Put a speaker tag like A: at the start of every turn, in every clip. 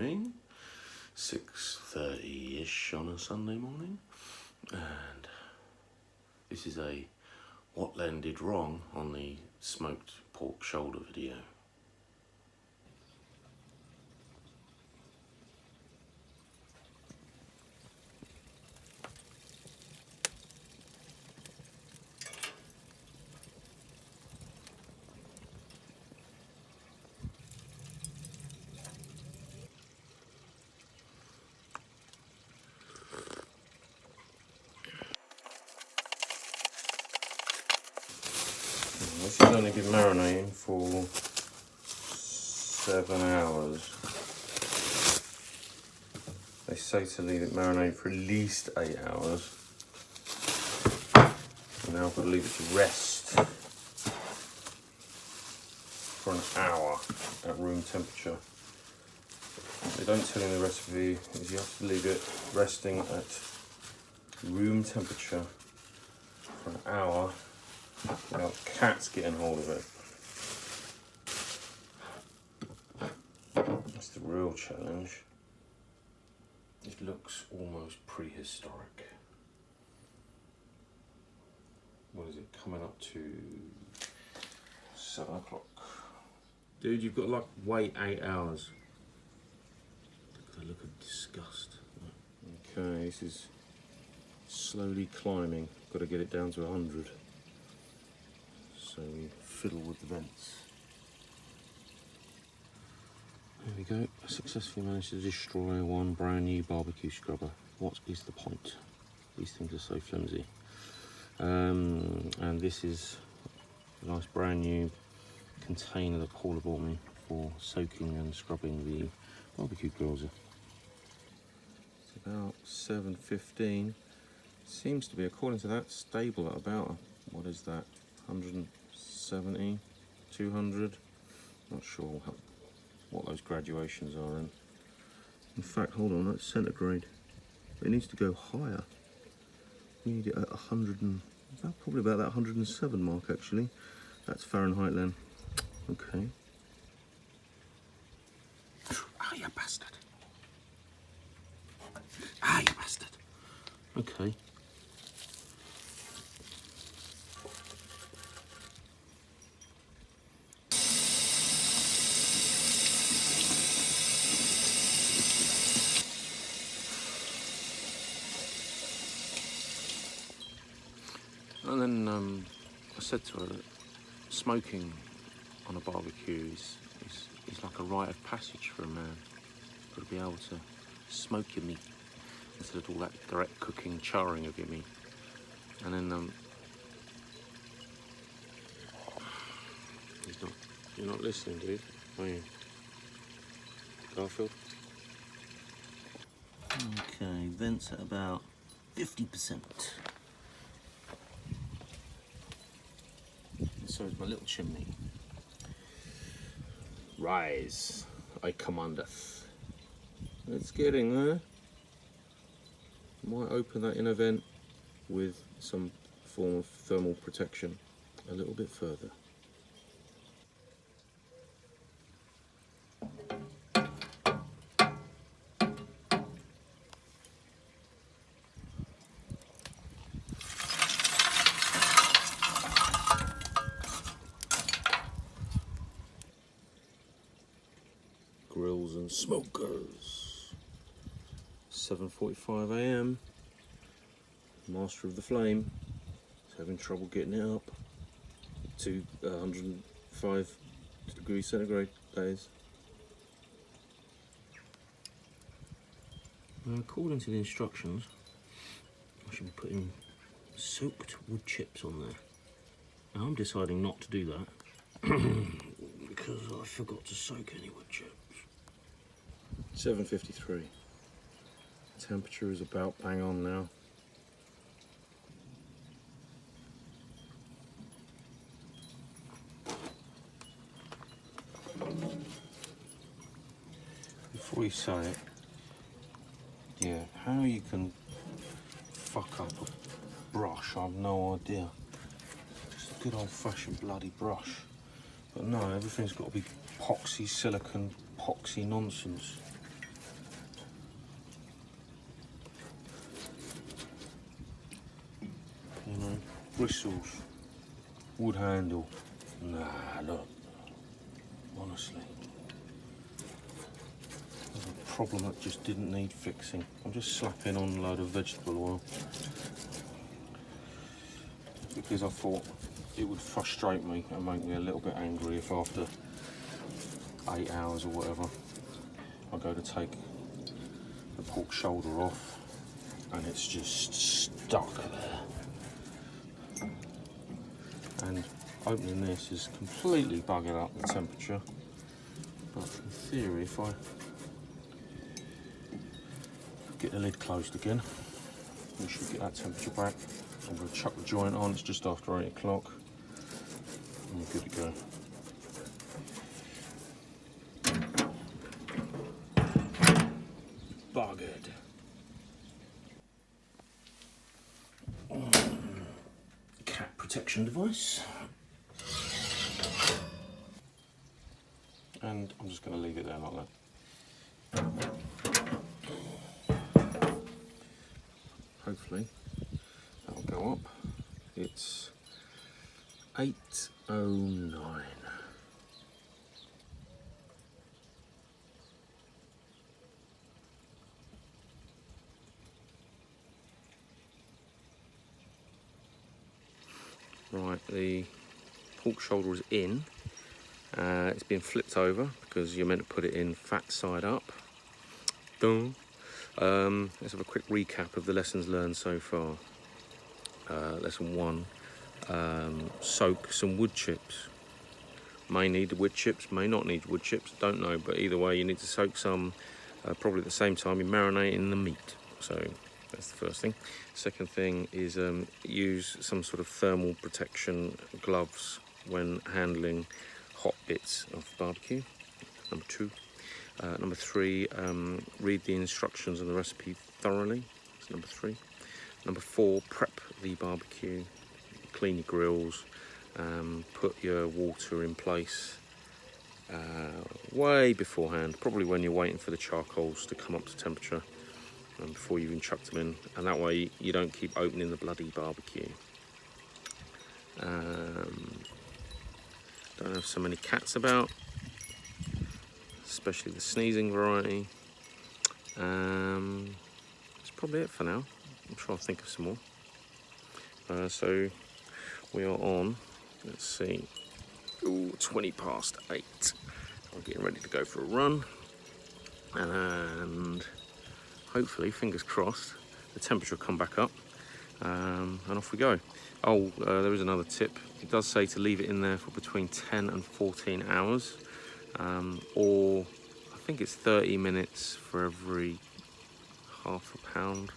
A: morning, 6:30ish on a Sunday morning, and this is a what landed wrong on the smoked pork shoulder video. This has only been marinating for 7 hours. They say to leave it marinate for at least 8 hours. And now I've got to leave it to rest for an hour at room temperature. They don't tell you in the recipe is you have to leave it resting at room temperature for an hour without cats getting hold of it. That's the real challenge. It looks almost prehistoric. What is it, coming up to 7 o'clock? Dude, you've got to like wait 8 hours. Look at the look of disgust. Okay, this is slowly climbing. Got to get it down to 100. So we fiddle with the vents. There we go. I successfully managed to destroy one brand new barbecue scrubber. What is the point? These things are so flimsy. And this is a nice brand new container that Paula bought me for soaking and scrubbing the barbecue grills. It's about 7:15. Seems to be, according to that, stable at about, what is that, 170, 200? Not sure what those graduations are in. In fact, hold on, that's centigrade. It needs to go higher. We need it at 100 and, probably about that 107 mark actually. That's Fahrenheit then. Okay. Ah, you bastard. Ah, you bastard. Okay. And then I said to her that smoking on a barbecue is like a rite of passage for a man. You've got to be able to smoke your meat instead of all that direct cooking, charring of your meat. And then you're not listening, dude, are you? Garfield? Okay, vents at about 50%. So is my little chimney. Rise, I commandeth. It's getting there. Might open that inner vent with some form of thermal protection a little bit further. Grills and smokers. 7:45 AM. Master of the flame is having trouble getting it up to 105 degrees centigrade, that is. Now, according to the instructions, I should be putting soaked wood chips on there. Now I'm deciding not to do that because I forgot to soak any wood chips. 7:53. Temperature is about bang on now. Before you say it, yeah, how you can fuck up a brush, I've no idea. Just a good old-fashioned bloody brush. But no, everything's got to be epoxy, silicone, epoxy nonsense. bristles, wood handle. Nah, look, honestly, there's a problem that just didn't need fixing. I'm just slapping on a load of vegetable oil because I thought it would frustrate me and make me a little bit angry if after 8 hours or whatever I go to take the pork shoulder off and it's just stuck there. And opening this has completely buggered up the temperature, but in theory if I get the lid closed again we should get that temperature back. I'm going to chuck the joint on, it's just after 8 o'clock and we're good to go. Buggered. Cat protection device. And I'm just going to leave it there like that. Hopefully that'll go up. It's 8:09. Right, the pork shoulder is in. It's been flipped over because you're meant to put it in fat side up. Dun. Let's have a quick recap of the lessons learned so far. Lesson 1, soak some wood chips. May need wood chips, may not need wood chips, don't know, but either way you need to soak some, probably at the same time you're marinating the meat. So that's the first thing. Second thing is use some sort of thermal protection gloves when handling hot bits of barbecue. Number 2. Number 3, read the instructions and the recipe thoroughly. That's number 3. Number 4, prep the barbecue, clean your grills, put your water in place way beforehand, probably when you're waiting for the charcoals to come up to temperature before you even chucked them in, and that way you don't keep opening the bloody barbecue. Don't have so many cats about, especially the sneezing variety. That's probably it for now. I'm sure I'll think of some more. So we are on, let's see, 20 past 8. I'm getting ready to go for a run, and hopefully, fingers crossed, the temperature will come back up, and off we go. Oh, there is another tip. It does say to leave it in there for between 10 and 14 hours, or I think it's 30 minutes for every half a pound.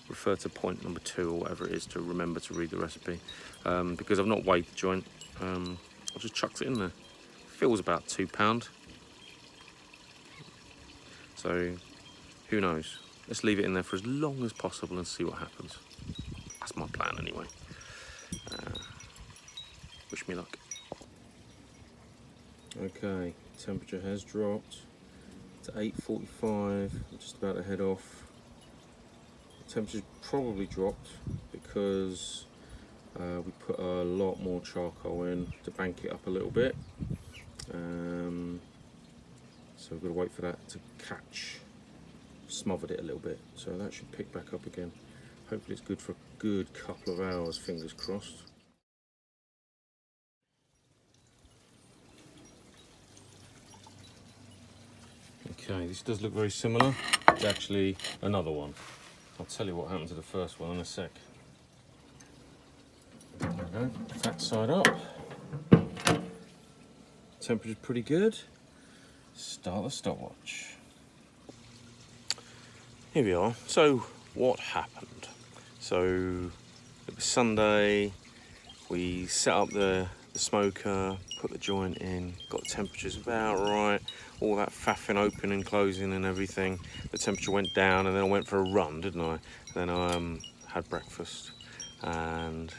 A: Refer to point number 2 or whatever it is to remember to read the recipe. Because I've not weighed the joint, I just chucked it in there. Feels about £2. So who knows? Let's leave it in there for as long as possible and see what happens. That's my plan anyway. Wish me luck. Okay, temperature has dropped to 8:45. I'm just about to head off. The temperature's probably dropped because we put a lot more charcoal in to bank it up a little bit. So we've got to wait for that to catch. Smothered it a little bit, so that should pick back up again. Hopefully it's good for a good couple of hours, fingers crossed. Okay, this does look very similar. It's actually another one. I'll tell you what happened to the first one in a sec. There we go, fat side up. Temperature's pretty good. Start the stopwatch. Here we are. So what happened? So it was Sunday, we set up the smoker, put the joint in, got the temperatures about right, all that faffing open and closing and everything. The temperature went down and then I went for a run, didn't I? Then I had breakfast and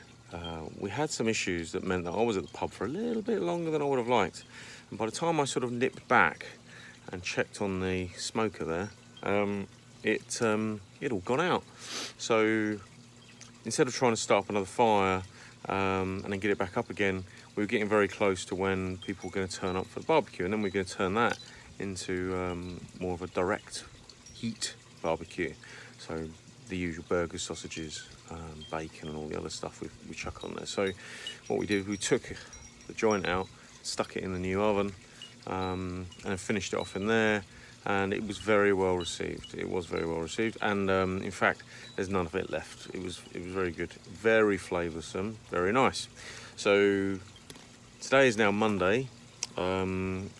A: we had some issues that meant that I was at the pub for a little bit longer than I would have liked. And by the time I sort of nipped back and checked on the smoker there, it all gone out. So instead of trying to start up another fire and then get it back up again, we were getting very close to when people were going to turn up for the barbecue, and then we're going to turn that into more of a direct heat barbecue. So the usual burgers, sausages, bacon and all the other stuff we chuck on there. So what we did, we took the joint out, stuck it in the new oven, and then finished it off in there, and it was very well received. It was very well received, and in fact there's none of it left. It was very good, very flavoursome, very nice. So today is now Monday.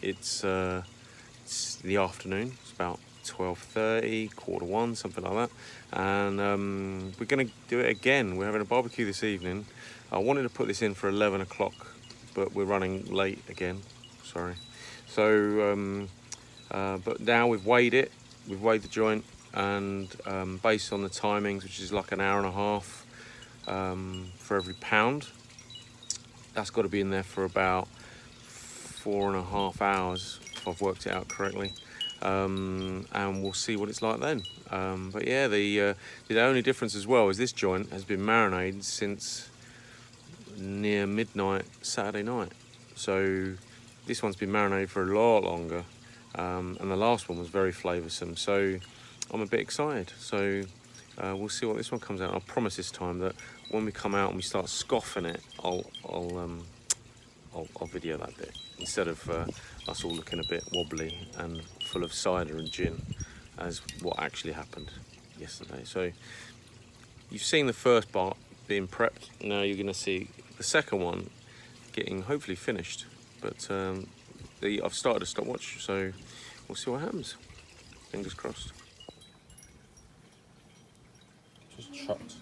A: It's the afternoon. It's about 12:30, 1:45, something like that, and we're going to do it again. We're having a barbecue this evening. I wanted to put this in for 11 o'clock, but we're running late again, sorry. So but now we've weighed it, we've weighed the joint, and based on the timings, which is like an hour and a half for every pound, that's got to be in there for about 4.5 hours, if I've worked it out correctly. And we'll see what it's like then. But yeah, the only difference as well is this joint has been marinated since near midnight Saturday night. So this one's been marinated for a lot longer, and the last one was very flavoursome. So I'm a bit excited. So we'll see what this one comes out. I promise this time that when we come out and we start scoffing it, I'll video that bit, instead of us all looking a bit wobbly and full of cider and gin, as what actually happened yesterday. So you've seen the first part being prepped. Now you're going to see the second one getting hopefully finished. But I've started a stopwatch, so we'll see what happens. Fingers crossed. Just chucked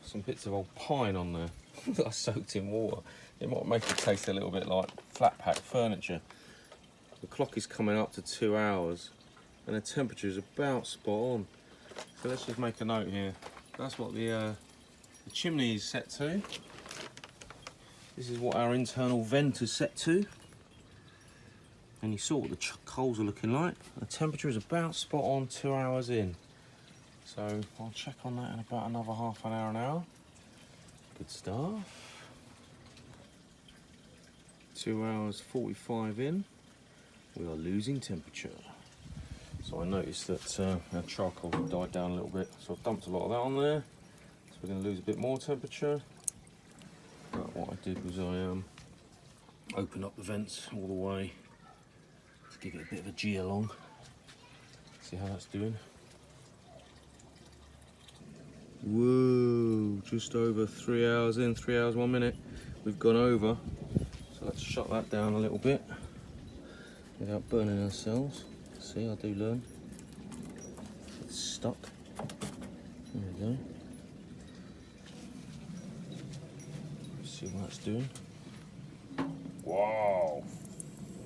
A: some bits of old pine on there that I soaked in water. It might make it taste a little bit like flat pack furniture. The clock is coming up to 2 hours and the temperature is about spot on. So let's just make a note here. That's what the chimney is set to. This is what our internal vent is set to. And you saw what the coals are looking like. The temperature is about spot on 2 hours in. So I'll check on that in about another half an hour. Good stuff. 2 hours 45 in, we are losing temperature. So I noticed that our charcoal died down a little bit, so I've dumped a lot of that on there. So we're going to lose a bit more temperature. But what I did was I opened up the vents all the way to give it a bit of a G along. See how that's doing. Whoa, just over 3 hours in, 3 hours 1 minute. We've gone over. So let's shut that down a little bit without burning ourselves. See, I do learn. It's stuck. There we go. Let's see what that's doing. Wow,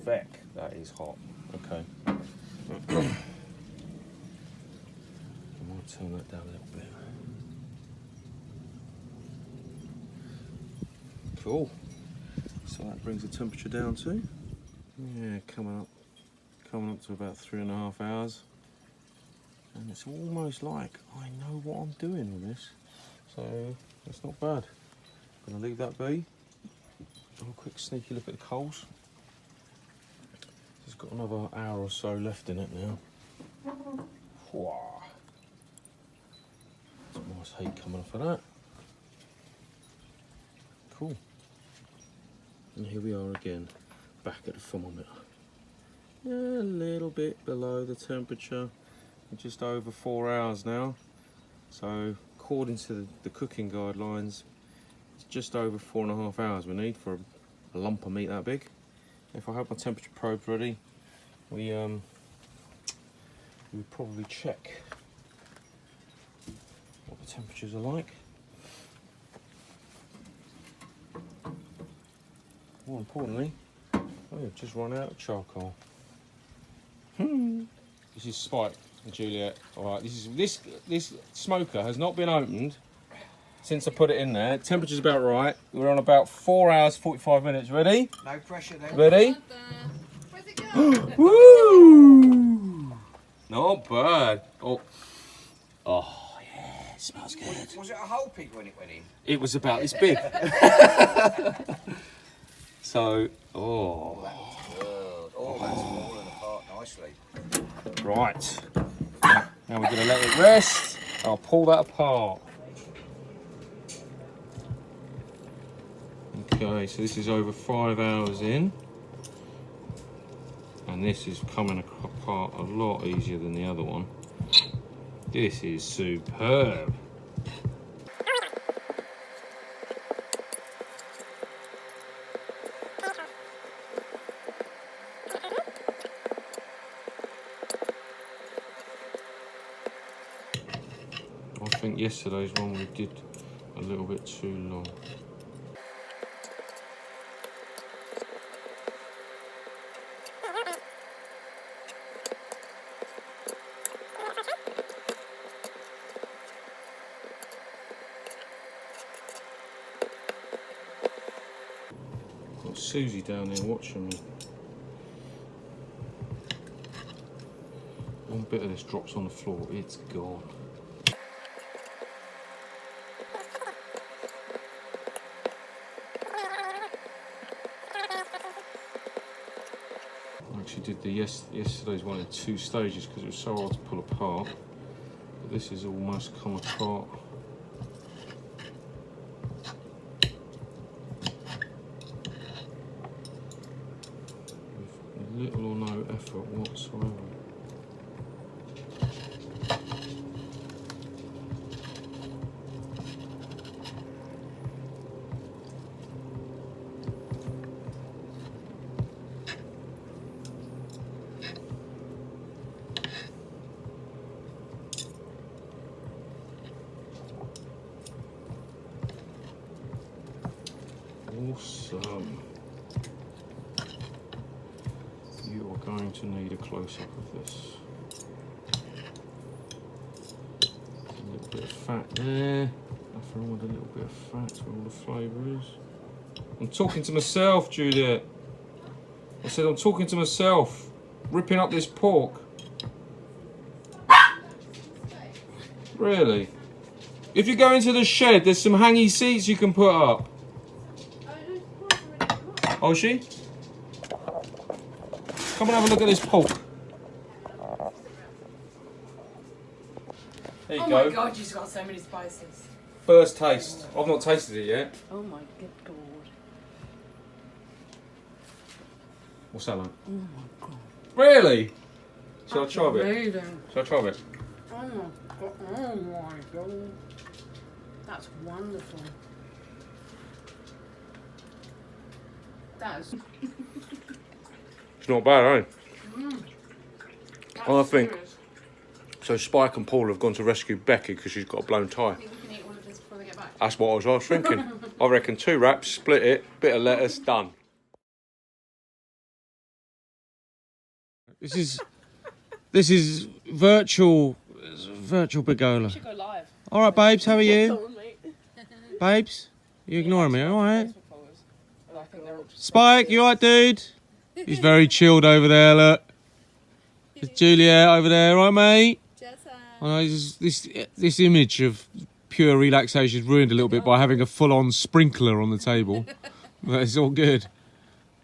A: feck, that is hot. Okay. I might turn that down a little bit. Cool. So that brings the temperature down to, yeah, coming up to about 3.5 hours. And it's almost like I know what I'm doing with this. So it's not bad. I'm gonna leave that be. Have a quick sneaky look at the coals. It's got another hour or so left in it now. Wow. Some nice heat coming off of that. Cool. And here we are again, back at the thermometer. Yeah, a little bit below the temperature, just over 4 hours now. So according to the cooking guidelines, it's just over 4.5 hours we need for a lump of meat that big. If I have my temperature probe ready, we would probably check what the temperatures are like. More importantly, we've just run out of charcoal. This is Spike and Juliet. All right, this smoker has not been opened since I put it in there. Temperature's about right. We're on about 4 hours 45 minutes. Ready?
B: No pressure then.
A: Ready?
C: Where's it going?
A: Woo! Not bad. Oh, yeah. it smells good.
B: Was it a whole pig when it went in?
A: It was about this big. So, oh.
B: Oh, that's falling apart nicely.
A: Right. Now we're going to let it rest. I'll pull that apart. Okay, so this is over 5 hours in. And this is coming apart a lot easier than the other one. This is superb. I think yesterday's one we did a little bit too long. Got Susie down there watching me. One bit of this drops on the floor, it's gone. I actually did the yesterday's one in 2 stages because it was so hard to pull apart. But this has almost come apart. With little or no effort whatsoever. Awesome. You are going to need a close-up of this. A little bit of fat there. Nothing wrong with a little bit of fat where all the flavour is. I'm talking to myself, Juliet. I said I'm talking to myself. Ripping up this pork. Really? If you go into the shed, there's some hangy seats you can put up. Oh, is she? Come and have a look at this pork. There you go.
C: Oh my god, you've got so many spices.
A: First taste. I've not tasted it yet.
C: Oh my good god.
A: What's that like?
C: Oh my god.
A: Really? Shall I try a bit?
C: Amazing.
A: Shall I try a bit?
C: Oh my god. Oh my god. That's wonderful. That is.
A: It's not bad, eh?
C: That's
A: I think
C: serious.
A: so. Spike and Paul have gone to rescue Becky because she's got a blown tyre.
C: I think we can eat all of this before they get back.
A: That's what I was thinking. I reckon 2 wraps, split it, bit of lettuce, done. This is virtual Bigola.
C: Should go live.
A: All right, babes, how are you? Babes, you ignoring me? All right. Spike, you all right, dude? He's very chilled over there. Look, there's Juliet over there, right, mate? I know this image of pure relaxation is ruined a little bit by having a full-on sprinkler on the table, but it's all good.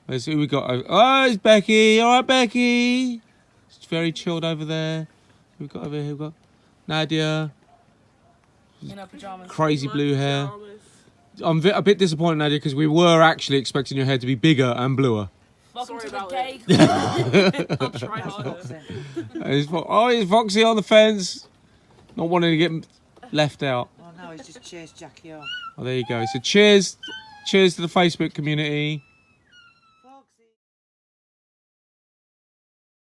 A: Let's see who we got. Oh, it's Becky. All right, Becky. It's very chilled over there. Who we got over here? Who we got? Nadia.
C: In her pajamas.
A: Crazy blue hair. I'm a bit disappointed, Nadia, because we were actually expecting your hair to be bigger and bluer.
C: Welcome to the gay.
D: I'll try harder.
A: It's Foxy on the fence. Not wanting to get left out.
D: Oh no, he's just chased Jackie off.
A: Oh, there you go. So cheers to the Facebook community.